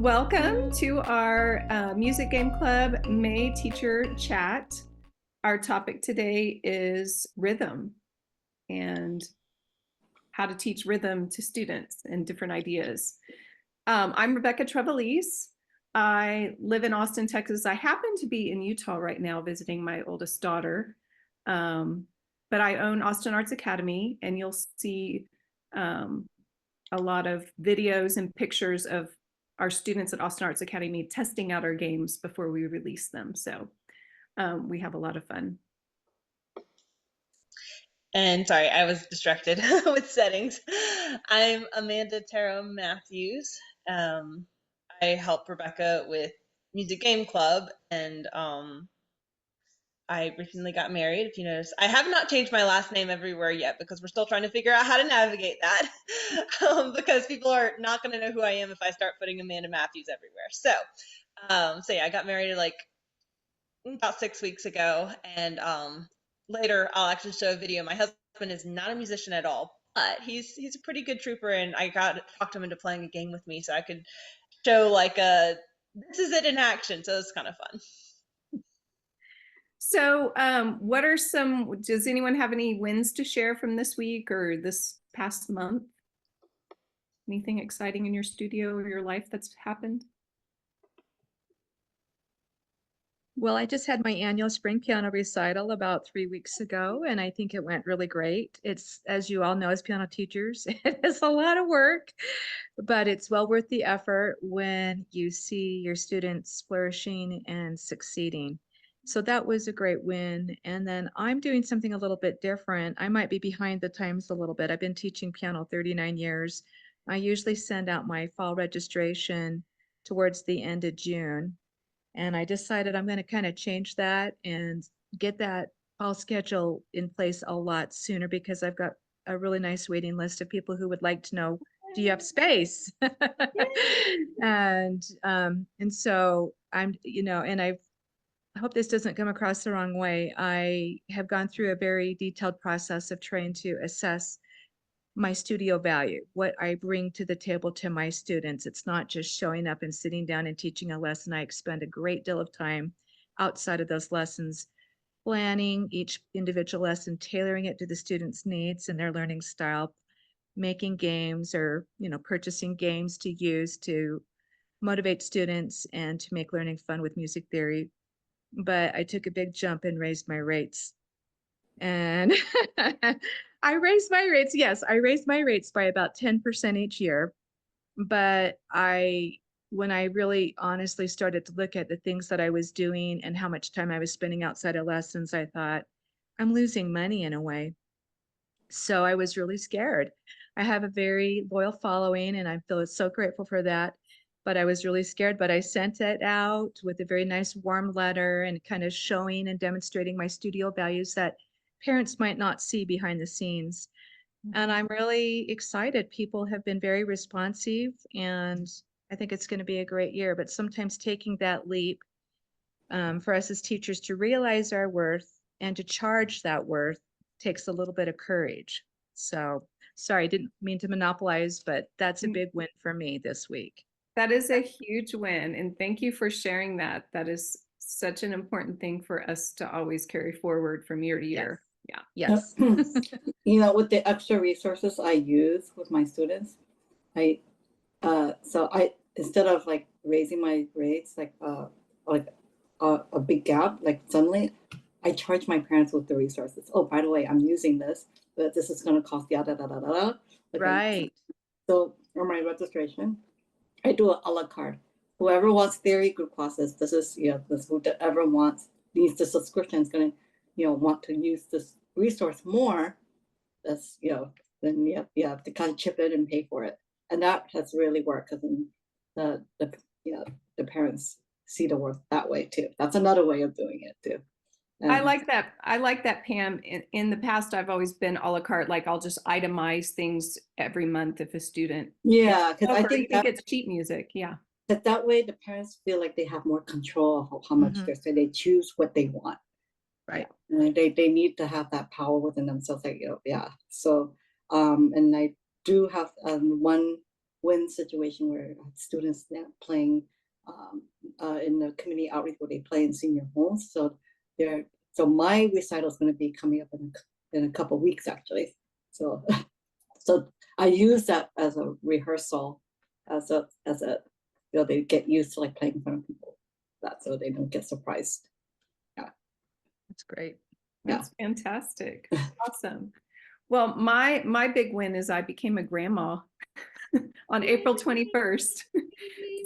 Welcome to our Music Game Club May Teacher Chat. Our topic today is rhythm and how to teach rhythm to students and different ideas. I'm Rebecca Trevelise. I live in Austin, Texas. I happen to be in Utah right now visiting my oldest daughter, but I own Austin Arts Academy, and you'll see a lot of videos and pictures of our students at Austin Arts Academy testing out our games before we release them. So we have a lot of fun. And sorry, I was distracted with settings. I'm Amanda Taro Matthews. I help Rebecca with Music Game Club, and I recently got married. If you notice, I have not changed my last name everywhere yet because we're still trying to figure out how to navigate that. Because people are not going to know who I am if I start putting Amanda Matthews everywhere. So yeah, I got married like about 6 weeks ago, and later I'll actually show a video. My husband is not a musician at all, but he's a pretty good trooper, and I got to talk him into playing a game with me so I could show like this is it in action. So it's kind of fun. So what are some, does anyone have any wins to share from this week or this past month? Anything exciting in your studio or your life that's happened? Well, I just had my annual spring piano recital about 3 weeks ago, and I think it went really great. It's, as you all know, as piano teachers, it is a lot of work, but it's well worth the effort when you see your students flourishing and succeeding. So that was a great win. And then I'm doing something a little bit different. I might be behind the times a little bit. I've been teaching piano 39 years. I usually send out my fall registration towards the end of June. And I decided I'm going to kind of change that and get that fall schedule in place a lot sooner because I've got a really nice waiting list of people who would like to know, do you have space? And so and I hope this doesn't come across the wrong way. I have gone through a very detailed process of trying to assess my studio value, what I bring to the table to my students. It's not just showing up and sitting down and teaching a lesson. I expend a great deal of time outside of those lessons, planning each individual lesson, tailoring it to the students' needs and their learning style, making games or, purchasing games to use to motivate students and to make learning fun with music theory. But I took a big jump and raised my rates. And I raised my rates. Yes, I raised my rates by about 10% each year. But when I really honestly started to look at the things that I was doing and how much time I was spending outside of lessons, I thought, I'm losing money in a way. So I was really scared. I have a very loyal following and I feel so grateful for that. But I was really scared, but I sent it out with a very nice warm letter and kind of showing and demonstrating my studio values that parents might not see behind the scenes. And I'm really excited. People have been very responsive, and I think it's going to be a great year. But sometimes taking that leap for us as teachers to realize our worth and to charge that worth takes a little bit of courage. So sorry, I didn't mean to monopolize, but that's a big win for me this week. That is a huge win. And thank you for sharing that. That is such an important thing for us to always carry forward from year to year. Yeah. Yes. With the extra resources I use with my students, instead of like raising my rates like a big gap, like suddenly I charge my parents with the resources. Oh, by the way, I'm using this, but this is going to cost da da da da da. Right. So for my registration, I do a la carte. Whoever wants theory group classes, this is whoever needs the subscription is going to want to use this resource more. That's then you have to kind of chip in and pay for it, and that has really worked because the parents see the worth that way too. That's another way of doing it too. I like that, Pam. In the past, I've always been a la carte. Like I'll just itemize things every month if a student. Yeah, because I think it's sheet music. Yeah. That way the parents feel like they have more control of how much they're saying. They choose what they want. Right. And they need to have that power within themselves. Like, yeah. So, and I do have one win situation where students now playing in the community outreach where they play in senior homes. So my recital is going to be coming up in a couple of weeks actually. So so I use that as a rehearsal, as a they get used to like playing in front of people, that so they don't get surprised. That's great. That's fantastic. Awesome. Well, my big win is I became a grandma on April 21st.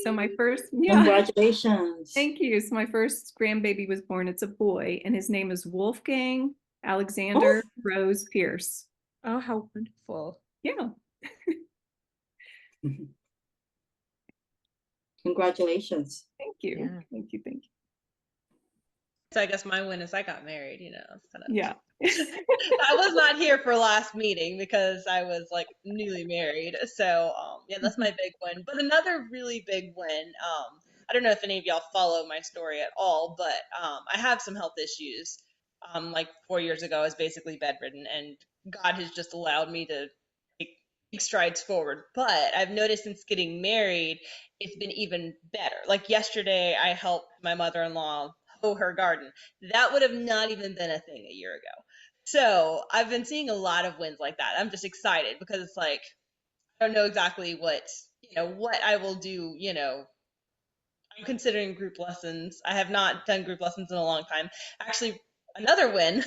So my first, Congratulations. thank you. So my first grandbaby was born. It's a boy, and his name is Wolfgang Alexander Rose Pierce. Oh, how wonderful. Yeah. Congratulations. Thank you. Yeah. Thank you. Thank you. So I guess my win is I got married, you know. It's kind of, Yeah. I was not here for last meeting because I was like newly married. So yeah, that's my big win. But another really big win, I don't know if any of y'all follow my story at all, but I have some health issues. Like 4 years ago, I was basically bedridden, and God has just allowed me to take big strides forward. But I've noticed since getting married, it's been even better. Like yesterday, I helped my mother-in-law hoe her garden. That would have not even been a thing a year ago. So I've been seeing a lot of wins like that. I'm just excited because it's like I don't know exactly what I will do. I'm considering group lessons. I have not done group lessons in a long time. Actually, another win.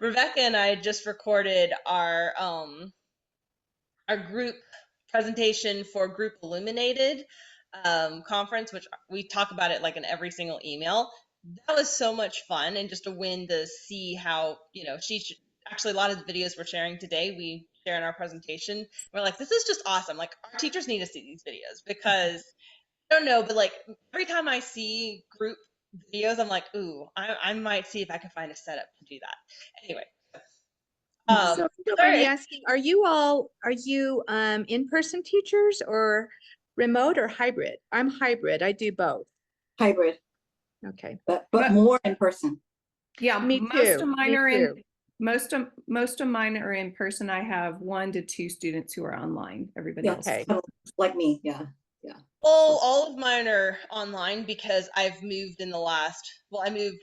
Rebecca and I just recorded our group presentation for Group Illuminated conference, which we talk about it like in every single email. That was so much fun, and just a win to see how actually a lot of the videos we're sharing today we share in our presentation. We're like, this is just awesome. Like our teachers need to see these videos because I don't know, but like every time I see group videos, I'm like, ooh, I might see if I can find a setup to do that. Anyway. So if you don't mind me asking, are you in-person teachers or remote or hybrid? I'm hybrid. I do both. Hybrid, Okay. but But- more in person. Yeah. Me Most too. of mine Me are too. most of mine are in person. I have 1 to 2 students who are online. Everybody Yeah, else. Okay. like me. Yeah. All of mine are online because I've moved I moved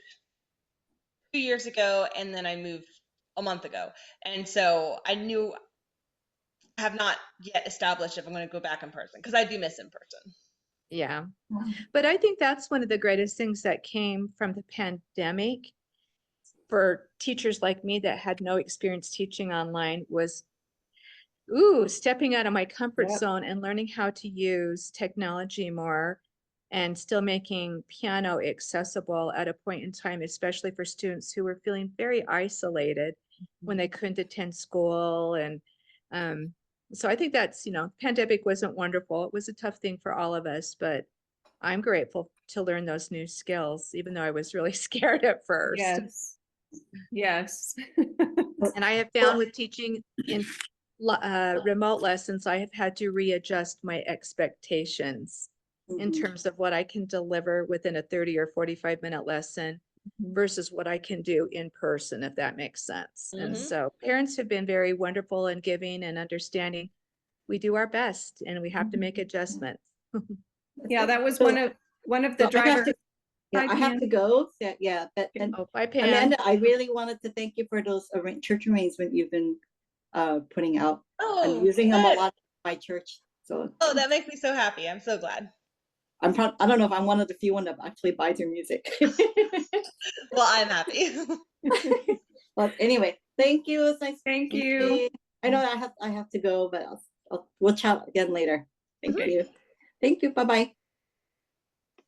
2 years ago and then I moved a month ago. And so I have not yet established if I'm going to go back in person because I do miss in person. Yeah. But I think that's one of the greatest things that came from the pandemic for teachers like me that had no experience teaching online was stepping out of my comfort Yep. zone and learning how to use technology more and still making piano accessible at a point in time, especially for students who were feeling very isolated when they couldn't attend school. And so I think that's, pandemic wasn't wonderful. It was a tough thing for all of us, but I'm grateful to learn those new skills, even though I was really scared at first. Yes. Yes. And I have found with teaching in remote lessons, I have had to readjust my expectations in Mhm. terms of what I can deliver within a 30 or 45-minute lesson versus what I can do in person, if that makes sense. And Mhm. so parents have been very wonderful and giving and understanding. We do our best and we have to make adjustments. Yeah, that was So- one of the so I have drivers. to- Yeah, I have to go. Yeah, but and Oh, bye, Pam. Amanda, I really wanted to thank you for those church arrangements you've been putting out. I'm Oh, using them a good. lot in my church. So Oh, that makes me so happy. I'm so glad. I don't know if I'm one of the few one that actually buys your music. Well, I'm happy. But anyway, thank you. It's nice. Thank to you. meet I know I have to go, but we'll chat again later. Thank Okay. you. Thank you. Bye bye.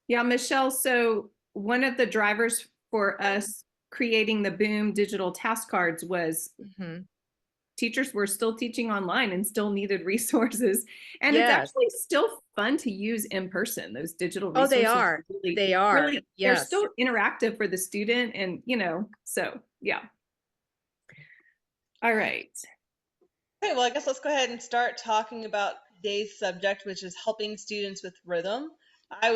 Yeah, Michelle, so one of the drivers for us creating the Boom digital task cards was Mhm. teachers were still teaching online and still needed resources. And it's Yes. actually still fun to use in person, those digital Oh, resources. they are. Really, They are. they're Yes. still interactive for the student and, so yeah. All right. Okay, well, I guess let's go ahead and start talking about today's subject, which is helping students with rhythm. I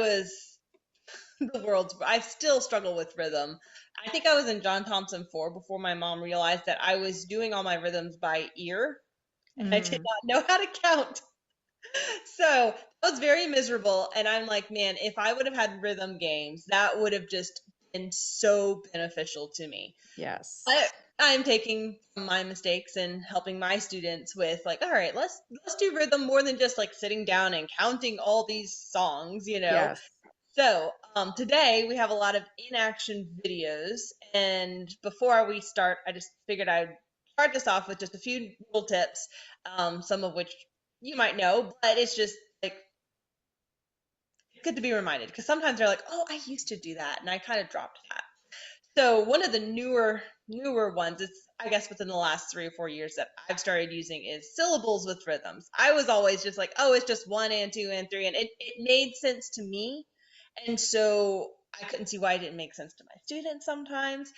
still struggle with rhythm. I think I was in John Thompson 4 before my mom realized that I was doing all my rhythms by ear and I did not know how to count. So that was very miserable. And I'm like, man, if I would have had rhythm games, that would have just been so beneficial to me. Yes. I'm taking from my mistakes and helping my students with like, all right, let's do rhythm more than just like sitting down and counting all these songs, you know. Yes. So today we have a lot of in-action videos, and before we start, I just figured I'd start this off with just a few little tips, some of which you might know, but it's just like good to be reminded because sometimes they're like, oh, I used to do that, and I kind of dropped that. So one of the newer ones, it's I guess within the last 3 or 4 years that I've started using is syllables with rhythms. I was always just like, oh, it's just 1 and 2 and 3, and it made sense to me, and so I couldn't see why it didn't make sense to my students sometimes.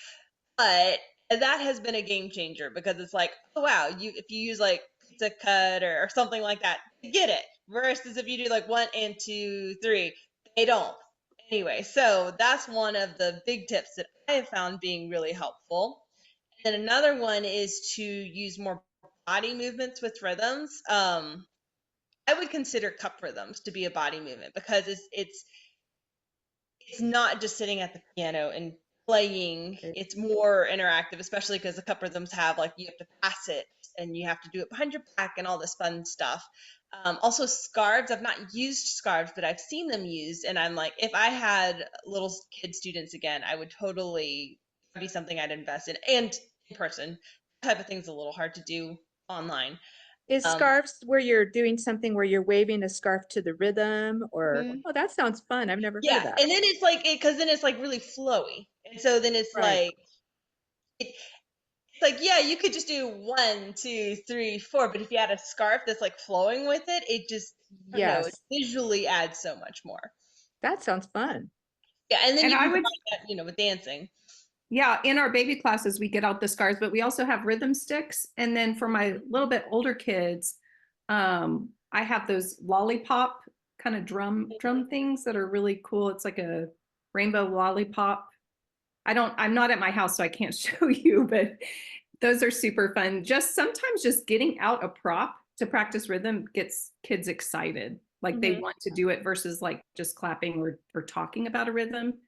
But that has been a game changer because it's like, oh wow, you if you use like pizza cut or something like that, they get it. Versus if you do like 1 and 2, 3, they don't. Anyway, so that's one of the big tips that I have found being really helpful. And then another one is to use more body movements with rhythms. I would consider cup rhythms to be a body movement because it's not just sitting at the piano and playing. Okay. It's more interactive, especially because the cup rhythms have like you have to pass it and you have to do it behind your back and all this fun stuff. Also scarves. I've not used scarves, but I've seen them used, and I'm like, if I had little kid students again, I would totally be something I'd invest in and in person. That type of thing's a little hard to do online. Is Um, scarves where you're doing something where you're waving a scarf to the rhythm or, mhm. oh, that sounds fun. I've never heard of Yeah, that. and then it's like because then it's like really flowy, and so then it's Right. like it's like, yeah, you could just do 1, 2, 3, 4, but if you had a scarf that's like flowing with it, it just, I don't know, it Yes. visually adds so much more. That sounds fun. Yeah, and then And you I can would, combine that, with dancing. yeah, in our baby classes, we get out the scars, but we also have rhythm sticks. And then for my little bit older kids, I have those lollipop kind of drum things that are really cool. It's like a rainbow lollipop. I'm not at my house, so I can't show you, but those are super fun. Just sometimes just getting out a prop to practice rhythm gets kids excited. Like they Mhm. want to do it versus like just clapping or talking about a rhythm.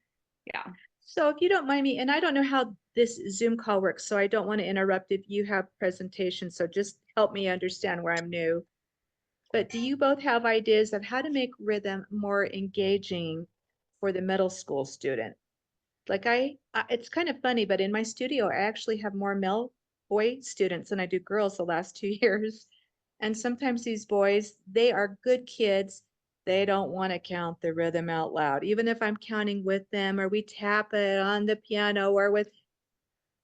Yeah. So if you don't mind me, and I don't know how this Zoom call works, so I don't want to interrupt if you have presentations, so just help me understand where I'm new. But do you both have ideas of how to make rhythm more engaging for the middle school student? Like it's kind of funny, but in my studio, I actually have more male boy students than I do girls the last 2 years. And sometimes these boys, they are good kids. They don't want to count the rhythm out loud, even if I'm counting with them or we tap it on the piano or with,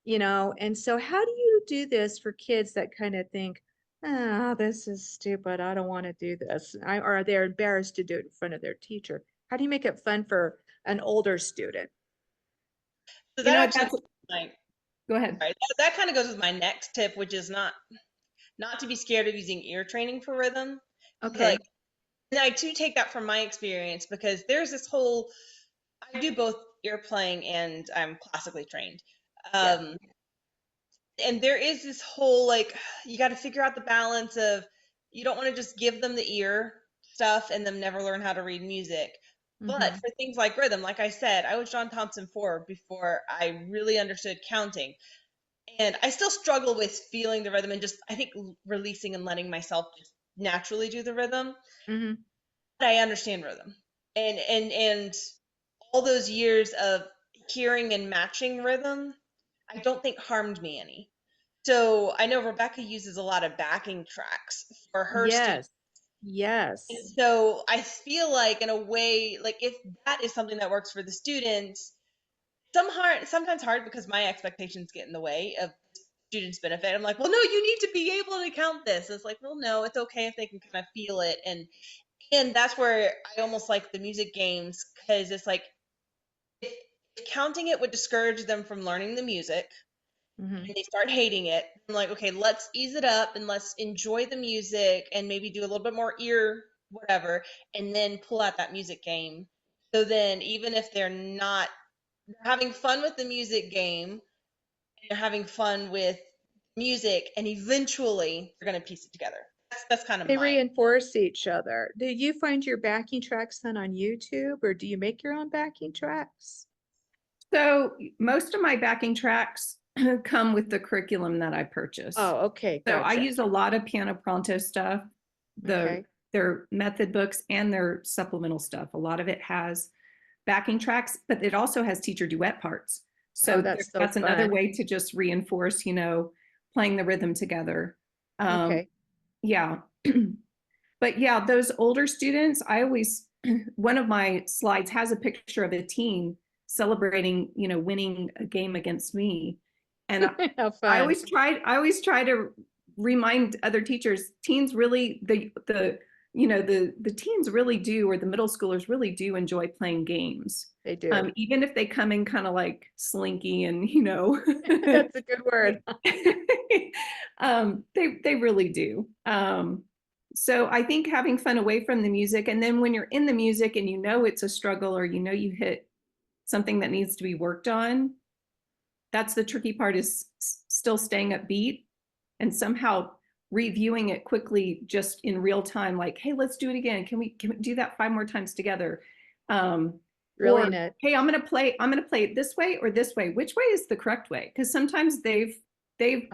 and so how do you do this for kids that kind of think, oh, this is stupid. I don't want to do this. Or they're embarrassed to do it in front of their teacher. How do you make it fun for an older student? So You that know, actually, that's, like, go ahead. sorry, that kind of goes with my next tip, which is not to be scared of using ear training for rhythm. Okay. Like, and I too take that from my experience because there's this whole, I do both ear playing and I'm classically trained. Yeah. And there is this whole like you got to figure out the balance of you don't want to just give them the ear stuff and them never learn how to read music. But Mm-hmm. for things like rhythm, like I said, I was John Thompson 4 before I really understood counting. And I still struggle with feeling the rhythm and just I think releasing and letting myself just naturally do the rhythm. Mm-hmm. But I understand rhythm. And all those years of hearing and matching rhythm, I don't think harmed me any. So I know Rebecca uses a lot of backing tracks for her students. Yes. Yes. So I feel like in a way, like if that is something that works for the students, sometimes hard because my expectations get in the way of students' benefit. I'm like, well, no, you need to be able to count this. It's like, well, no, it's okay if they can kind of feel it. And that's where I almost like the music games because it's like if counting it would discourage them from learning the music Mm-hmm. and they start hating it, I'm like, okay, let's ease it up and let's enjoy the music and maybe do a little bit more ear whatever, and then pull out that music game. So then, even if they're having fun with the music game, and they're having fun with music, and eventually they're going to piece it together. That's kind of They my reinforce each other. Do you find your backing tracks then on YouTube, or do you make your own backing tracks? So most of my backing tracks come with the curriculum that I purchased. Oh, okay, So I gotcha. use a lot of Piano Pronto stuff, Okay. their method books and their supplemental stuff. A lot of it has backing tracks, but it also has teacher duet parts. So Oh, that's so that's another fun. way to just reinforce, playing the rhythm together. Okay. Yeah. But yeah, those older students, I always, one of my slides has a picture of a teen celebrating, winning a game against me. And How I fun. always try to remind other teachers, teens really, the teens really do, or the middle schoolers really do enjoy playing games. They do. Even if they come in kind of like slinky and, That's a good word. they really do. So I think having fun away from the music, and then when you're in the music and it's a struggle, or you hit something that needs to be worked on, that's the tricky part, is still staying upbeat and somehow reviewing it quickly, just in real time, like, hey, let's do it again. Can we do that 5 more times together? Really or, neat. hey, I'm gonna play it this way or this way. Which way is the correct way? Because sometimes they've told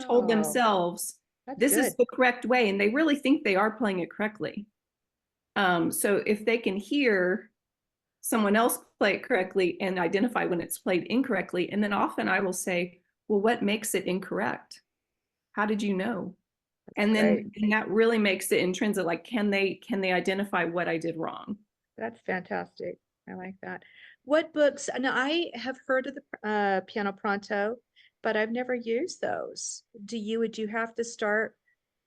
Oh, themselves that's this is good. the correct way, and they really think they are playing it correctly. So if they can hear someone else play it correctly and identify when it's played incorrectly, and then often I will say, well, what makes it incorrect? How did you know? And then that really makes it intrinsic, like, can they identify what I did wrong? That's fantastic. I like that. What books? Now, I have heard of the Piano Pronto, but I've never used those. Would you have to start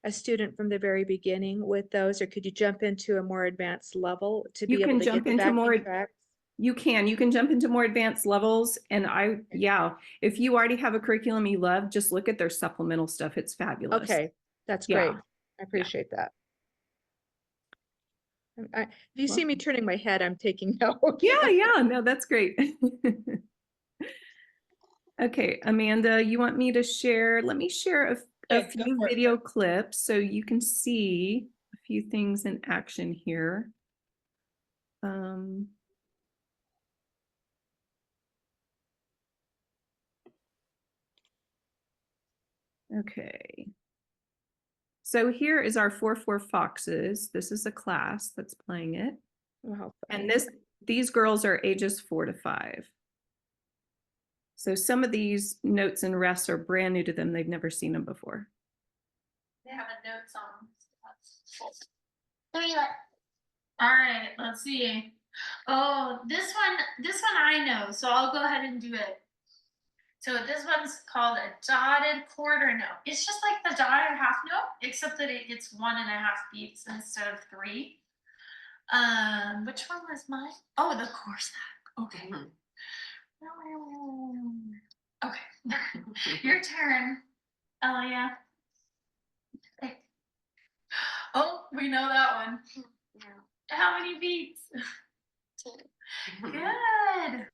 a student from the very beginning with those, or could you jump into a more advanced level to You be able can to get jump the into backing more, tracks? you can jump into more advanced levels. And if you already have a curriculum you love, just look at their supplemental stuff. It's fabulous. Okay, that's Yeah. great. I appreciate that. If you see me turning my head, I'm taking notes. Yeah, no, that's great. Okay, Amanda, you want me to share? Let me share a Yeah, go few for it. video clips so you can see a few things in action here. Okay. So here is our 4-4 Foxes. This is a class that's playing it. Wow. And these girls are ages 4 to 5. So some of these notes and rests are brand new to them. They've never seen them before. They have a note song. All right, let's see. Oh, this one I know, so I'll go ahead and do it. So this one's called a dotted quarter note. It's just like the dotted half note, except that it gets 1.5 beats instead of 3. Which one was mine? Oh, the course that. Okay. Okay. Your turn, Elia. Oh, we know that one. How many beats? Good.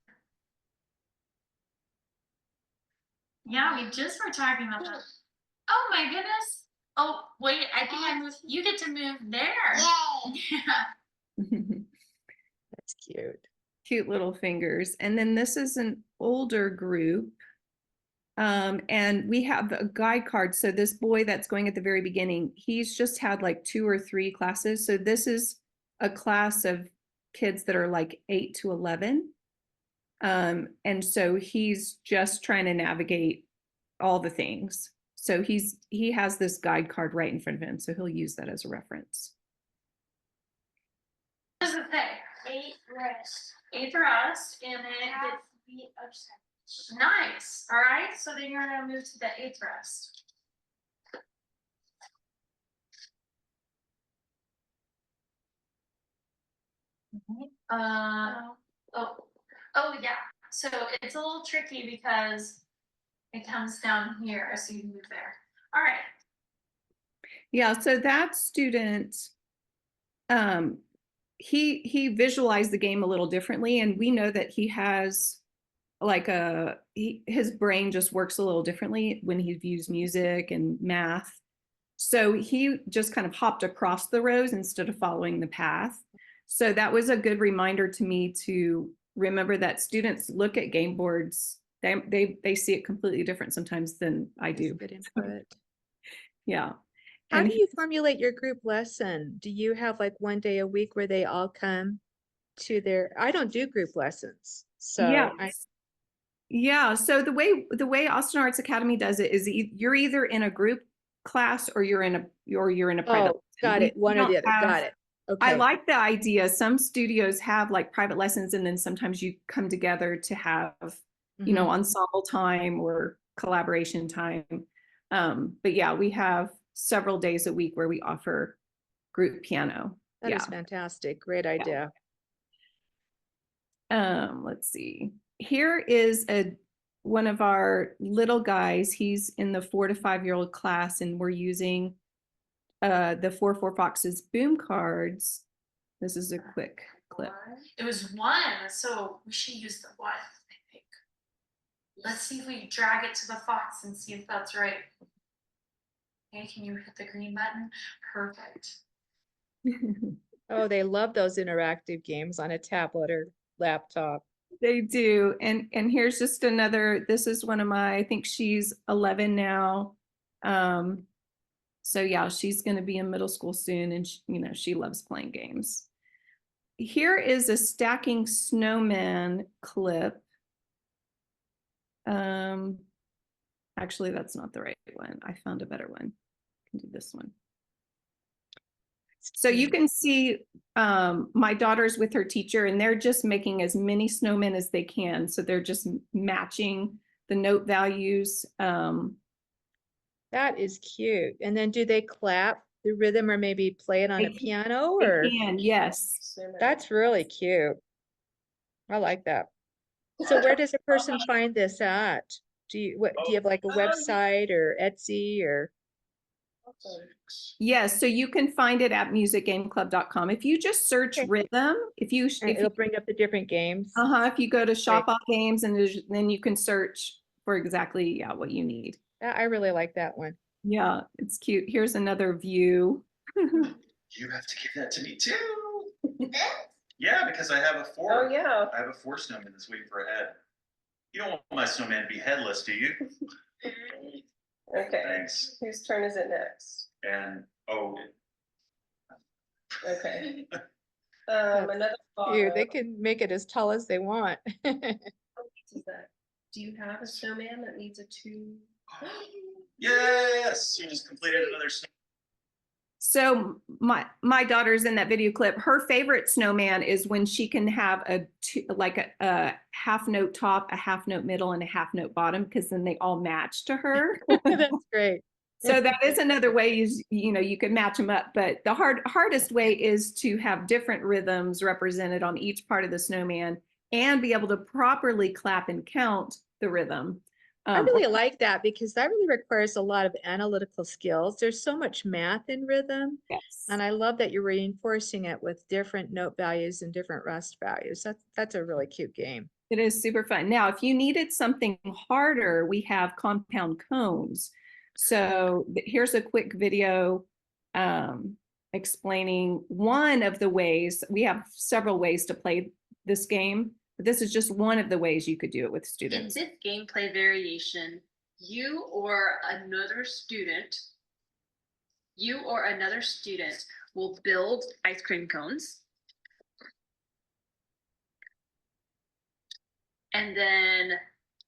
Yeah, we just were talking about that. Oh my goodness. Oh, wait, I think I moved. You get to move there. Yay. Yeah. That's cute. Cute little fingers. And then this is an older group. And we have a guide card. So this boy that's going at the very beginning, he's just had like 2 or 3 classes. So this is a class of kids that are like 8 to 11. And so he's just trying to navigate all the things. So he has this guide card right in front of him. So he'll use that as a reference. What does it say? 8 rest. 8 rest, and it gets beat upset. Nice. All right. So then you're gonna move to the 8th rest. Oh yeah. So it's a little tricky because it comes down here, so you move there. All right. Yeah. So that student, he visualized the game a little differently, and we know that he has like his brain just works a little differently when he views music and math. So he just kind of hopped across the rows instead of following the path. So that was a good reminder to me to remember that students look at game boards. They see it completely different sometimes than I That's do. good input. Yeah. How And do you formulate your group lesson? Do you have like one day a week where they all come to their, I don't do group lessons. So yeah. I, Yeah. So the way Austin Arts Academy does it is you're either in a group class or you're in a private. oh, got We it. One or don't the other. have- Got it. I Okay. like the idea. Some studios have like private lessons, and then sometimes you come together to have, Mhm. ensemble time or collaboration time. But yeah, we have several days a week where we offer group piano. That is Yeah. fantastic. Great idea. Let's see. Here is one of our little guys. He's in the 4 to 5-year-old class, and we're using the 4 Foxes boom cards. This is a quick clip. It was 1, so we should use the 1, I think. Let's see if we drag it to the fox and see if that's right. Okay, can you hit the green button? Perfect. Oh, they love those interactive games on a tablet or laptop. They do. And here's just another, this is one of my, I think she's 11 now. So yeah, she's going to be in middle school soon, and she loves playing games. Here is a stacking snowman clip. Actually, that's not the right one. I found a better one. I can do this one. So you can see my daughter's with her teacher, and they're just making as many snowmen as they can. So they're just matching the note values. That is cute. And then do they clap the rhythm or maybe play it on They a can- piano They or? can, yes. That's really cute. I like that. So where does a person find this at? Do you have like a website or Etsy or? Yes, so you can find it at musicgameclub.com. If you just search Okay. rhythm, if you And it'll bring up the different games. if you go to shop all games, and then you can search for exactly what you need. I really like that one. Yeah, it's cute. Here's another view. You have to give that to me too. Yeah, because I have a 4. Oh yeah. I have a 4 snowman that's waiting for a head. You don't want my snowman to be headless, do you? Okay. Thanks. Whose turn is it next? And Okay. That's Another Ew, they can make it as tall as they want. Is that? Do you have a snowman that needs a 2? yes, you just completed another snow. So my daughter's in that video clip. Her favorite snowman is when she can have a half note top, a half note middle, and a half note bottom, because then they all match to her. That's great. So that is another way you can match them up. But the hardest way is to have different rhythms represented on each part of the snowman and be able to properly clap and count the rhythm. I really like that because that really requires a lot of analytical skills. There's so much math in rhythm. Yes. And I love that you're reinforcing it with different note values and different rest values. That's a really cute game. It is super fun. Now, if you needed something harder, we have compound cones. So here's a quick video explaining one of the ways. We have several ways to play this game, but this is just one of the ways you could do it with In students. this gameplay variation, you or another student will build ice cream cones. And then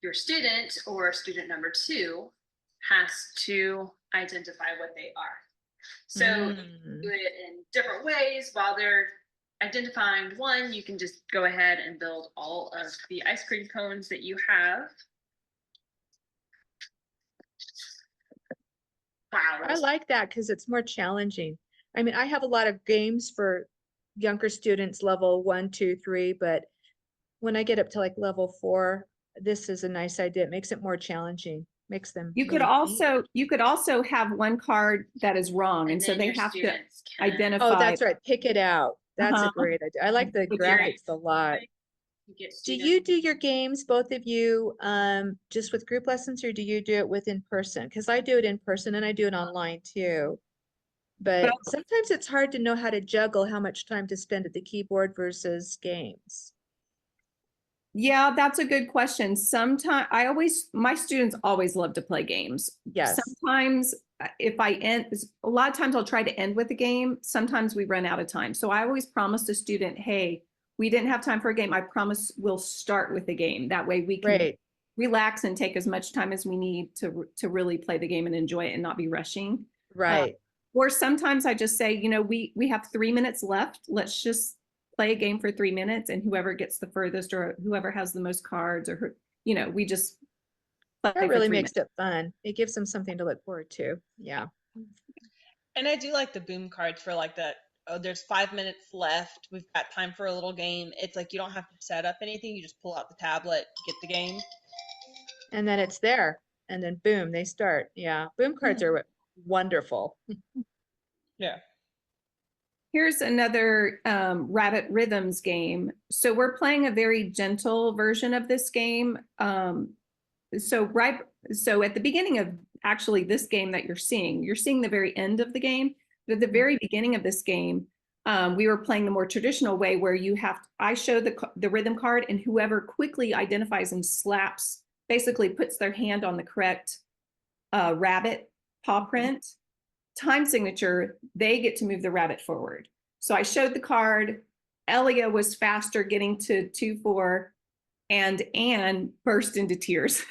your student or student number 2 has to identify what they are. So you can do it in different ways. While they're identifying one, you can just go ahead and build all of the ice cream cones that you have. Wow. I like that because it's more challenging. I mean, I have a lot of games for younger students, level 1, 2, 3, but when I get up to like level 4, this is a nice idea. It makes it more challenging. Makes them. You could really also have one card that is wrong, and so then they your have to students can- identify. Oh, that's right. Pick it out. That's a Uh-huh. great idea. I like the With your- graphics a lot. You get Do students- you do your games, both of you, just with group lessons, or do you do it with in person? Because I do it in person and I do it online too. But Both. sometimes it's hard to know how to juggle how much time to spend at the keyboard versus games. Yeah, that's a good question. Sometimes my students always love to play games. Yes. Sometimes if I end, a lot of times I'll try to end with a game. Sometimes we run out of time. So I always promise the student, hey, we didn't have time for a game. I promise we'll start with a game. That way we can Great. relax and take as much time as we need to really play the game and enjoy it and not be rushing. Right. Or sometimes I just say, we have 3 minutes left. Let's just play a game for 3 minutes, and whoever gets the furthest or whoever has the most cards we just play That for really 3 makes minutes. it fun. It gives them something to look forward to. Yeah. And I do like the boom cards for like that. Oh, there's 5 minutes left. We've got time for a little game. It's like you don't have to set up anything. You just pull out the tablet, get the game. And then it's there. And then boom, they start. Yeah. Boom cards are wonderful. Yeah. Here's another Rabbit Rhythms game. So we're playing a very gentle version of this game. So at the beginning of actually this game that you're seeing the very end of the game. But at the very beginning of this game, we were playing the more traditional way where I show the rhythm card, and whoever quickly identifies and slaps, basically puts their hand on the correct rabbit paw print, time signature, they get to move the rabbit forward. So I showed the card. Elia was faster getting to 2-4, and Anne burst into tears.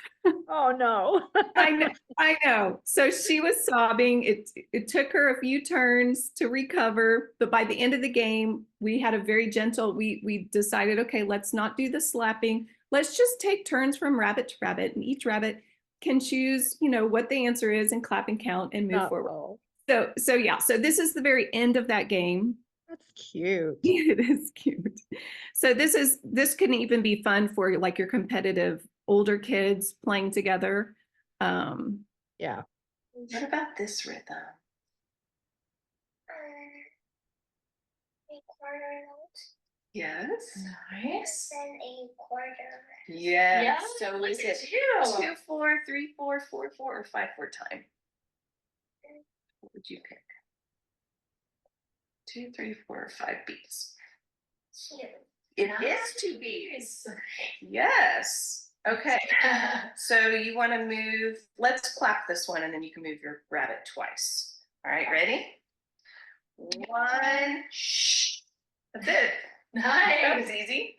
Oh no. I know. So she was sobbing. It took her a few turns to recover, but by the end of the game, we had a very gentle, we decided, okay, let's not do the slapping. Let's just take turns from rabbit to rabbit, and each rabbit can choose, what the answer is and clap and count and move forward. Uh-oh. So yeah, so this is the very end of that game. That's cute. It is cute. So this can even be fun for like your competitive older kids playing together. Yeah. What about this rhythm? A quarter note, Yes. Nice. then a quarter. Yeah. So look is at it you. 2-4, 3-4, 4-4, or 5-4 time? What would you pick? 2, 3, 4, or 5 beats. Two. It is 2 beats. Yes. Okay. So you want to move, let's clap this one and then you can move your rabbit twice. All right, ready? 1, shh. That's it. That was easy.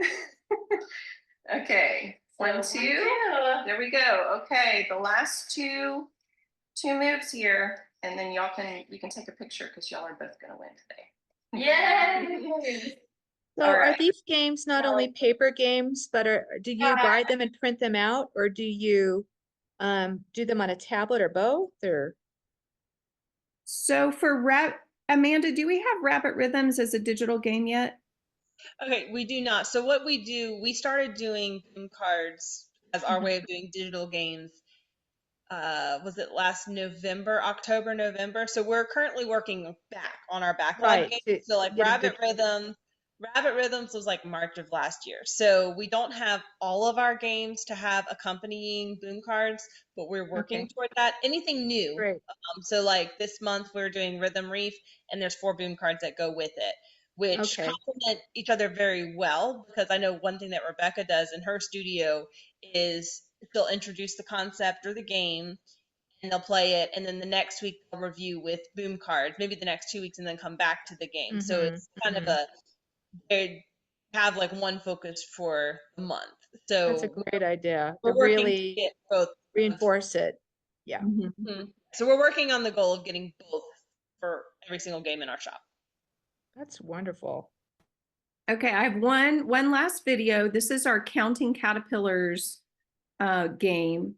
Okay. 1, 2. There we go. Okay, the last two moves here, and then you can take a picture because y'all are both gonna win today. Yay! So All are right. these games not only paper games, but do you buy them and print them out, or do you do them on a tablet or both, or? So for Amanda, do we have Rabbit Rhythms as a digital game yet? Okay, we do not. So what we do, we started doing boom cards as our way of doing digital games. Was it last October, November? So we're currently working back on our backlog Right, games. So like get a Rabbit digital. Rhythms was like March of last year. So we don't have all of our games to have accompanying boom cards, but we're working Okay. toward that. Anything new. Great. So like this month we're doing Rhythm Reef, and there's 4 boom cards that go with it, which Okay. complement each other very well, because I know one thing that Rebecca does in her studio is she'll introduce the concept or the game, and they'll play it, and then the next week they'll review with boom cards, maybe the next 2 weeks, and then come back to the game. So it's kind of they have like one focus for a month. So That's a great idea. we're To working to really get both. reinforce it. So we're working on the goal of getting both for every single game in our shop. That's wonderful. Okay, I have one last video. This is our Counting Caterpillars game.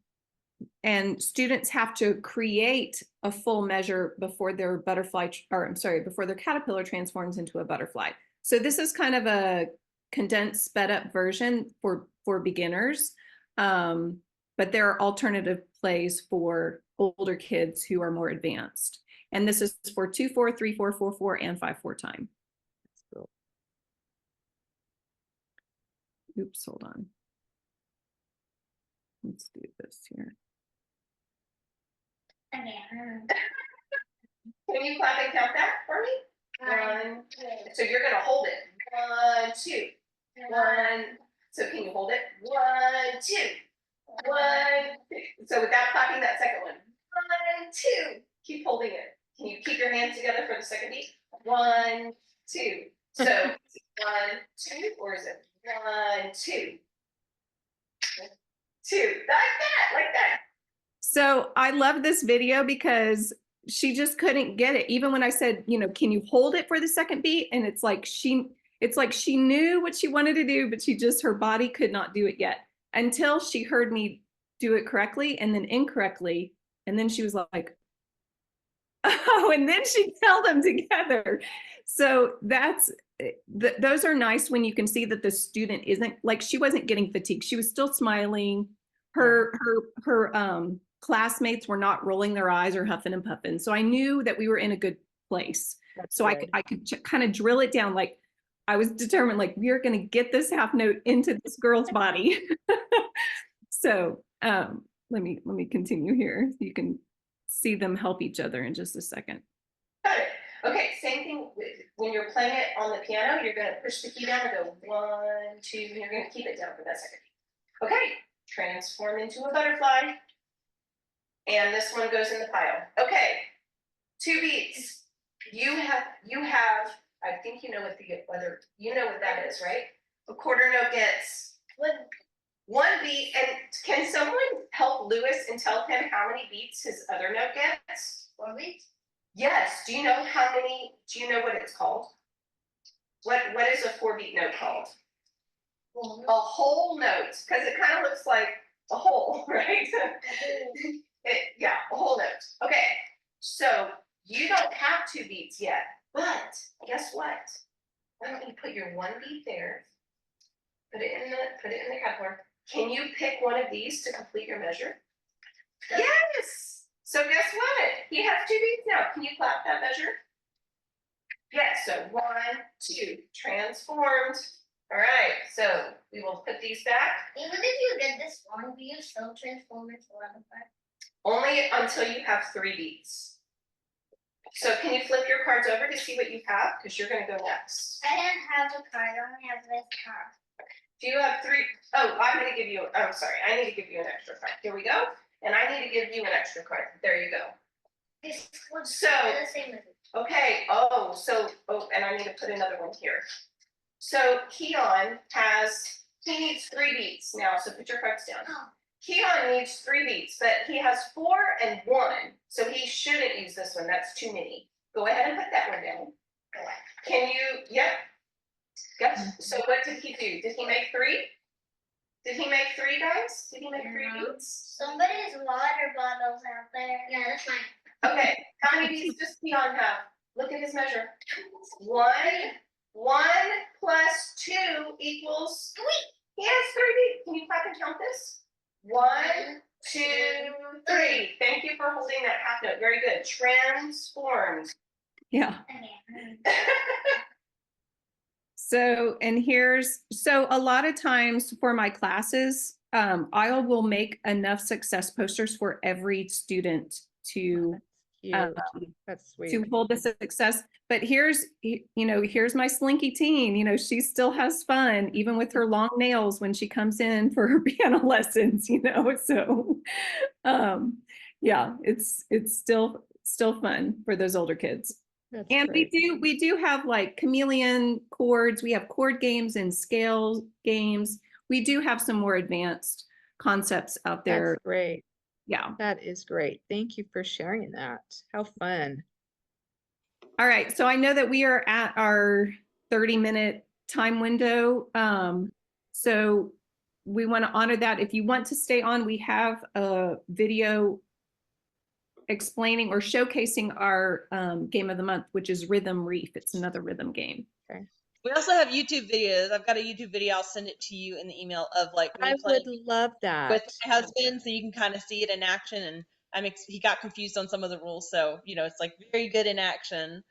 And students have to create a full measure before their before their caterpillar transforms into a butterfly. So this is kind of a condensed, sped up version for beginners. But there are alternative plays for older kids who are more advanced. And this is for 2-4, 3-4, 4-4, and 5-4 time. That's cool. oops, hold on. Let's do this here. Banana. Can you clap and count that for me? One. So you're gonna hold it. 1, 2. 1. So can you hold it? 1, 2. 1. So without clapping that second one. 1, 2. Keep holding it. Can you keep your hands together for the second beat? 1, 2. So 1, 2, or is it 1, 2? 2. Like that. So I love this video because she just couldn't get it. Even when I said, you know, can you hold it for the second beat? And it's like she knew what she wanted to do, but her body could not do it yet until she heard me do it correctly and then incorrectly. And then she was like, oh, and then she held them together. So those are nice when you can see that the student isn't like, she wasn't getting fatigued. She was still smiling. Her classmates were not rolling their eyes or huffing and puffing. So I knew that we were in a good place. That's So good. I could kind of drill it down. Like I was determined, like, we're going to get this half note into this girl's body. So let me continue here. You can see them help each other in just a second. Got it. Okay, same thing when you're playing it on the piano, you're gonna push the key down and go 1, 2, and you're gonna keep it down for that second beat. Okay, transform into a butterfly. And this one goes in the pile. Okay, 2 beats. You have, I think you know what that is, right? A quarter note gets 1 beat, and can someone help Lewis and tell him how many beats his other note gets? 1 beat? Yes. Do you know what it's called? What is a 4-beat note called? A whole note, because it kind of looks like a hole, right? Yeah, a whole note. Okay, so you don't have 2 beats yet, but guess what? Why don't you put your 1 beat there? Put it in the category. Can you pick one of these to complete your measure? Yes. So guess what? He has 2 beats now. Can you clap that measure? Yes. So 1, 2, transformed. All right. So we will put these back. Even if you get this wrong, do you still transform it to 11 part? Only until you have 3 beats. So can you flip your cards over to see what you have? Because you're going to go next. I didn't have a card. I only have this card. Do you have 3? Oh, I'm going to give you. I'm sorry. I need to give you an extra card. Here we go. And I need to give you an extra card. There you go. This one's So, the same as it. okay. And I need to put another one here. So Keon needs 3 beats now. So put your cards down. Oh. Keon needs 3 beats, but he has 4 and 1. So he shouldn't use this one. That's too many. Go ahead and put that one down. Can you, yep. Yep. So what did he do? Did he make 3? Did he make 3, guys? Did he make 3 beats? Somebody's water bottles out there. Yeah, that's mine. Okay. How many beats does Keon have? Look at his measure. 1 plus 2 equals 3. He has 3 beats. Can you clap and count this? 1, 2, 3. Thank you for holding that half note. Very good. Transformed. Yeah. Banana. So a lot of times for my classes, I will make enough success posters for every student to Cute. That's sweet. hold the success. But here's my slinky teen, she still has fun, even with her long nails when she comes in for her piano lessons, so yeah, it's still fun for those older kids. That's And great. we do have like chameleon chords. We have chord games and scale games. We do have some more advanced concepts out there. That's great. Yeah. That is great. Thank you for sharing that. How fun. All right. So I know that we are at our 30-minute time window. So we want to honor that. If you want to stay on, we have a video explaining or showcasing our game of the month, which is Rhythm Reef. It's another rhythm game. We also have YouTube videos. I've got a YouTube video. I'll send it to you in the email of like me I playing would love that. with my husband, so you can kind of see it in action. And he got confused on some of the rules, so it's like very good in action.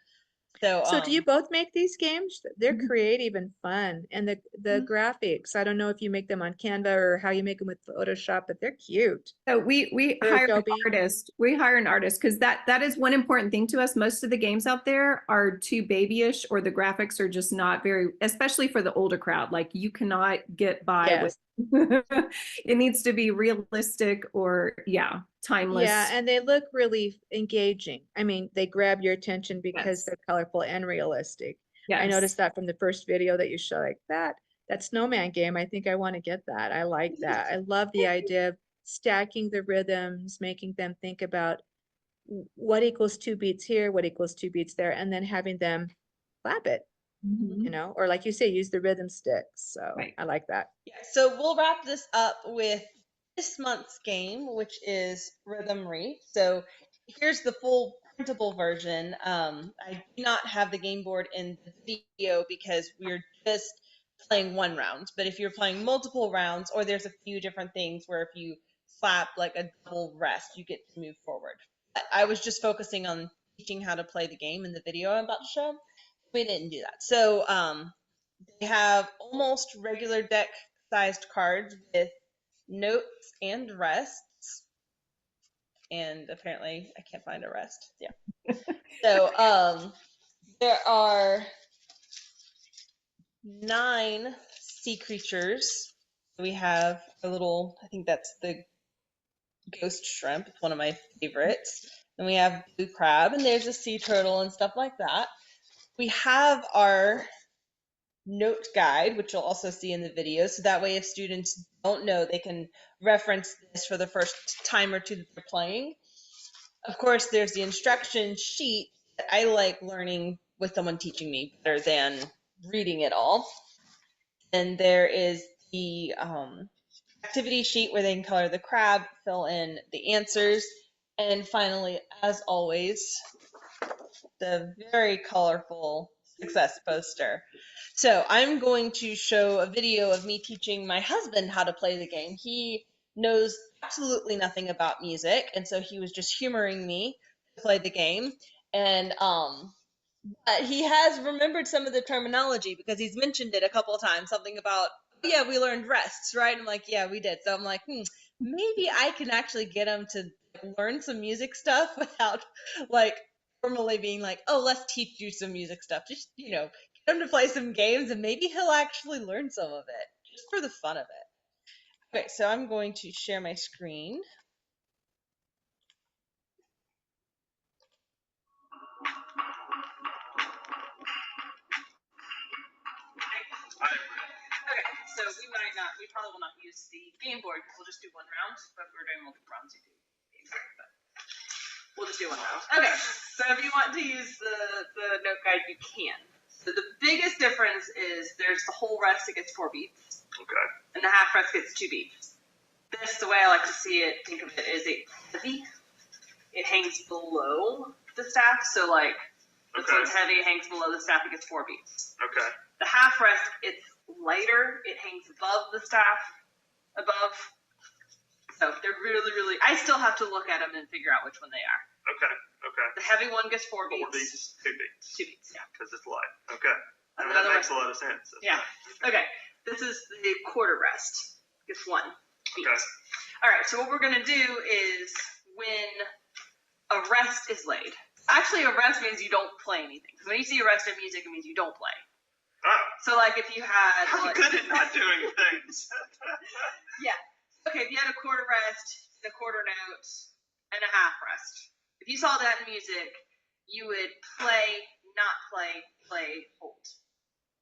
So do you both make these games? They're Mhm. creative and fun, and the graphics. I don't know if you make them on Canva or how you make them with Photoshop, but they're cute. So we Or hire an Adobe. artist. We hire an artist because that is one important thing to us. Most of the games out there are too babyish, or the graphics are just not very, especially for the older crowd. Like you cannot get by with. Yes. It needs to be realistic or timeless. Yeah, and they look really engaging. I mean, they grab your attention because Yes. they're colorful and realistic. I Yes. noticed that from the first video that you showed, like that snowman game. I think I want to get that. I like that. I love the idea of stacking the rhythms, making them think about what equals 2 beats here, what equals 2 beats there, and then having them clap it, Mhm. or like you say, use the rhythm sticks. So Right. I like that. Yeah, so we'll wrap this up with this month's game, which is Rhythm Reef. So here's the full printable version. I do not have the game board in the video because we're just playing one round. But if you're playing multiple rounds, or there's a few different things where if you slap like a double rest, you get to move forward. I was just focusing on teaching how to play the game in the video I'm about to show. We didn't do that. So they have almost regular deck sized cards with notes and rests. And apparently I can't find a rest. Yeah. So there are 9 sea creatures. We have a little, I think that's the ghost shrimp. It's one of my favorites. And we have blue crab, and there's a sea turtle and stuff like that. We have our note guide, which you'll also see in the video. So that way, if students don't know, they can reference this for the first time or two that they're playing. Of course, there's the instruction sheet that I like learning with someone teaching me better than reading it all. And there is the activity sheet where they can color the crab, fill in the answers. And finally, as always, the very colorful success poster. So I'm going to show a video of me teaching my husband how to play the game. He knows absolutely nothing about music, and so he was just humoring me to play the game. And but he has remembered some of the terminology because he's mentioned it a couple of times. Something about, yeah, we learned rests, right? I'm like, yeah, we did. So I'm like, maybe I can actually get him to learn some music stuff without like formally being like, oh, let's teach you some music stuff. Just, get him to play some games and maybe he'll actually learn some of it just for the fun of it. Okay, so I'm going to share my screen. Okay, so we probably will not use the game board because we'll just do one round, but if we're doing multiple rounds, you do game board, but we'll just do one round. Okay, so if you want to use the note guide, you can. So the biggest difference is there's the whole rest that gets 4 beats. Okay. And the half rest gets 2 beats. This, the way I like to see it, think of it, is a heavy. It hangs below the staff, so like this one's heavy, it hangs below the staff, it gets 4 beats. Okay. The half rest, it's lighter, it hangs above the staff, above. So they're really, really, I still have to look at them and figure out which one they are. Okay. Okay. The heavy one gets 4 4 beats. beats, 2 beats. 2 beats, yeah. Because it's light. Okay. And that another makes a lot of sense. That's Yeah. right. Okay. This is the quarter rest. Gets 1 beat. Okay. All right. So what we're gonna do is when a rest is laid. Actually, a rest means you don't play anything. So when you see a rest in music, it means you don't play. Oh. So like if you had. I'm like, good at not doing things. Yeah. Okay. If you had a quarter rest, a quarter note, and a half rest. If you saw that in music, you would play, not play, play, hold.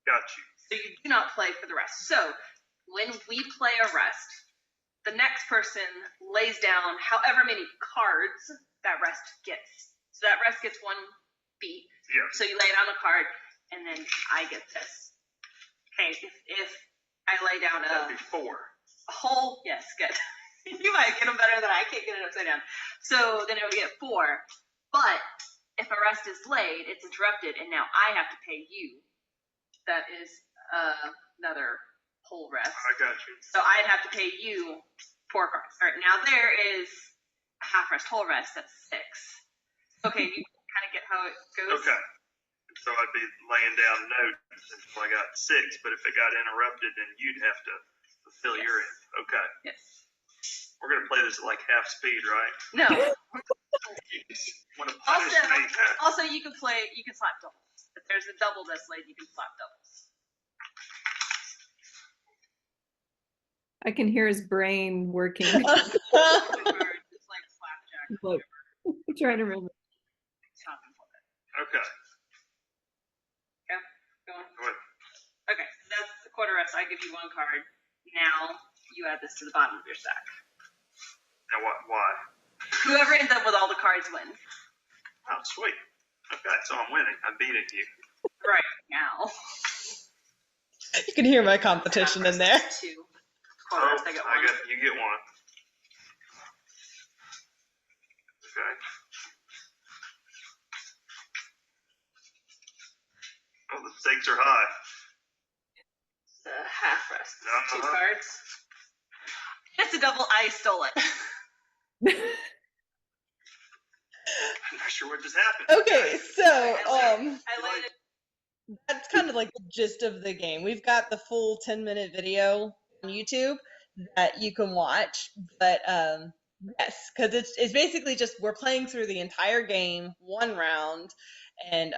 Got you. So you do not play for the rest. So when we play a rest, the next person lays down however many cards that rest gets. So that rest gets 1 beat. Yeah. So you lay down a card, and then I get this. Okay, if I lay down That'd be 4. a whole, yes, good. You might get them better than I can't get it upside down. So then it would get 4. But if a rest is laid, it's interrupted, and now I have to pay you. That is another whole rest. I got you. So I'd have to pay you 4 cards. All right, now there is a half rest, whole rest. That's 6. Okay, you kind of get how it goes. Okay. So I'd be laying down notes until I got 6, but if it got interrupted, then you'd have to fulfill your end. Okay. Yes. We're going to play this at like half speed, right? No. Want to punish me? Also, you can slap doubles. If there's a double that's laid, you can slap doubles. I can hear his brain working. It's like slapjack. Look, I'm trying to remember. Stop and flip it. Okay. Go on. Go ahead. Okay, so that's the quarter rest. I give you 1 card. Now you add this to the bottom of your stack. Now what? Why? Whoever ends up with all the cards wins. Oh, sweet. Okay, so I'm winning. I'm beating you. Right now. You can hear my competition in there. 2. Quarter rest, I get 1. You get 1. Okay. Oh, the stakes are high. It's a half rest. Uh-huh. 2 cards. It's a double. I stole it. I'm not sure what just happened. Okay, so I laid it. that's kind of like the gist of the game. We've got the full 10-minute video on YouTube that you can watch, but yes, because it's basically just we're playing through the entire game 1 round, and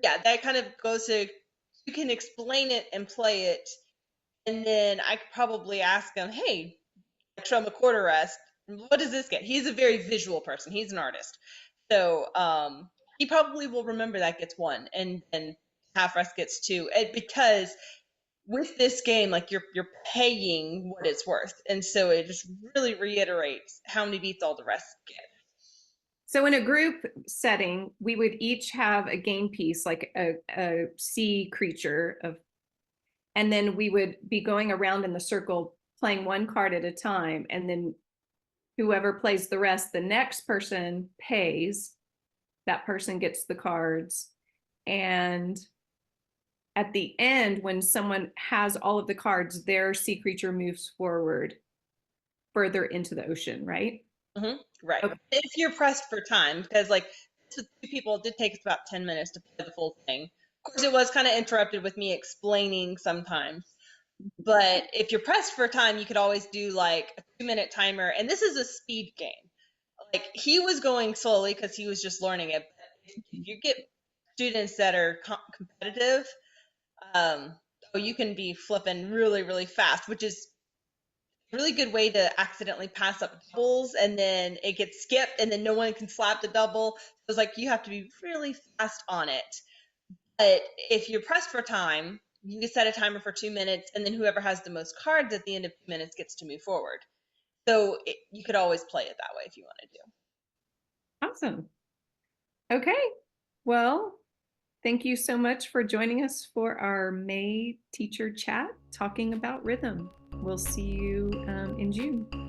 yeah, that kind of goes to you can explain it and play it, and then I could probably ask him, hey, show him a quarter rest. What does this get? He's a very visual person. He's an artist, so he probably will remember that gets 1, and half rest gets 2, because with this game, like you're paying what it's worth, and so it just really reiterates how many beats all the rest get. So in a group setting, we would each have a game piece, like a sea creature of, and then we would be going around in the circle playing 1 card at a time, and then whoever plays the rest, the next person pays, that person gets the cards, and at the end, when someone has all of the cards, their sea creature moves forward further into the ocean, right? Right. Okay. If you're pressed for time, because like with 2 people, it did take us about 10 minutes to play the full thing. Of course, it was kind of interrupted with me explaining sometimes. But if you're pressed for time, you could always do like a 2-minute timer. And this is a speed game. Like he was going slowly because he was just learning it. But if you get students that are competitive, you can be flipping really, really fast, which is a really good way to accidentally pass up doubles, and then it gets skipped, and then no one can slap the double. So it's like you have to be really fast on it. But if you're pressed for time, you can set a timer for 2 minutes, and then whoever has the most cards at the end of 2 minutes gets to move forward. So you could always play it that way if you wanted to. Awesome. Okay. Well, thank you so much for joining us for our May teacher chat talking about rhythm. We'll see you in June.